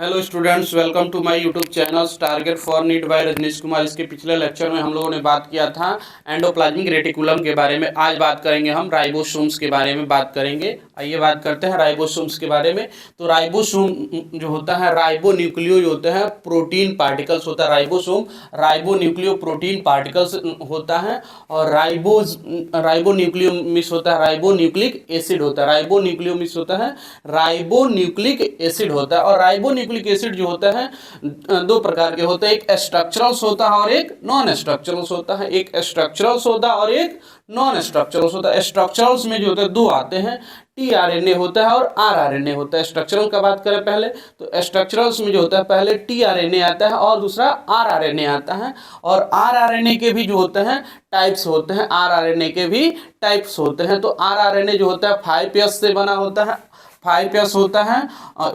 Hello students, welcome to my YouTube channel target for NEET by Rajnish Kumar. इसके पिछले lecture में हम लोगों ने बात किया था एंडोप्लाज्मिक रेटिकुलम के बारे में। आज बात करेंगे हम राइबोसोम्स के बारे में बात करेंगे। आइए बात करते हैं राइबोसोम्स के बारे में। तो राइबोसोम जो होता है, राइबो न्यूक्लियो जो होता है प्रोटीन पार्टिकल्स होता है। Ribosome ribo nucleo protein particles होता है। और राइबो न्यूक्लियो मिस होता है राइबो न्यूक्लिक एसिड होता है। राइबो न्यूक्लियो मिस होता है राइबो न्यूक्लिक एसिड होता है। और राइबो न्यूक्लिक एसिड जो होता है दो प्रकार के होते हैं, एक स्ट्रक्चरल्स होता है और एक नॉन स्ट्रक्चरल्स होता है। एक स्ट्रक्चरल्स होता है और एक नॉन स्ट्रक्चरल्स होता है। स्ट्रक्चरल्स में जो होते हैं दो आते हैं, टीआरएनए होता है और आरआरएनए होता है। स्ट्रक्चरल का बात करें पहले तो स्ट्रक्चरल्स में जो होता है पहले टीआरएनए आता है और दूसरा आरआरएनए आता है। और आरआरएनए के भी जो होते हैं टाइप्स होते हैं, आरआरएनए के भी टाइप्स होते हैं। तो आरआरएनए जो होता है 5S से बना होता है, 5S होता है,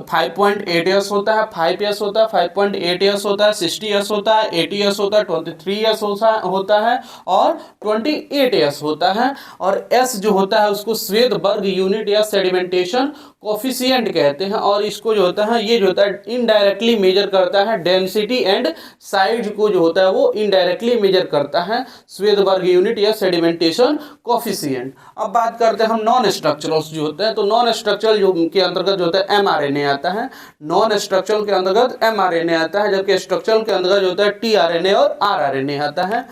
5.8S होता है, 5S होता है, 5.8S होता है, 60S होता है, 80S होता है, 23S होता है और 28S होता है। और S जो होता है उसको श्वेत वर्ग यूनिट या सेडिमेंटेशन कोफिशिएंट कहते हैं। और इसको जो होता है ये जो होता है इनडायरेक्टली मेजर करता है डेंसिटी एंड साइज को जो होता है वो इनडायरेक्टली मेजर करता है श्वेत वर्ग यूनिट या सेडिमेंटेशन कोफिशिएंट। अब बात करते हैं हम नॉन स्ट्रक्चरल्स जो होते हैं। तो नॉन स्ट्रक्चरल जो के अंतर्गत जो होता है एमआरएनए आता है, नॉन स्ट्रक्चरल के अंतर्गत एमआरएनए आता है, जबकि स्ट्रक्चरल के अंतर्गत जो होता है टीआरएनए और आरआरएनए आता है।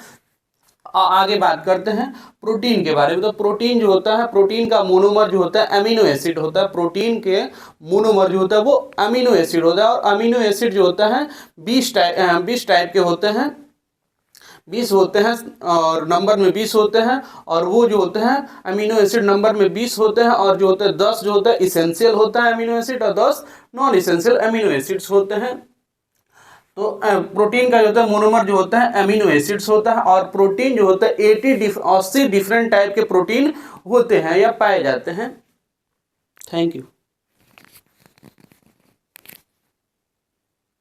आगे बात करते हैं प्रोटीन के बारे में। तो प्रोटीन जो होता है, प्रोटीन का मोनोमर जो होता है अमीनो एसिड होता है। प्रोटीन के मोनोमर जो होता है वो अमीनो एसिड होता है। और अमीनो एसिड जो होता है 20 टाइप के होते हैं, 20 होते हैं और नंबर में 20 होते हैं। और वो जो होते हैं अमीनो एसिड नंबर में 20 होते हैं। और जो होते हैं 10 जो होता है इसेंशियल होता है अमीनो एसिड और 10 नॉन इसेंशियल अमीनो एसिड्स होते हैं। तो प्रोटीन का जो होता है मोनोमर जो होता है अमीनो एसिड्स होता है। और प्रोटीन जो होता है 80 डिफरेंट टाइप के प्रोटीन होते हैं या पाए जाते हैं। Thank you.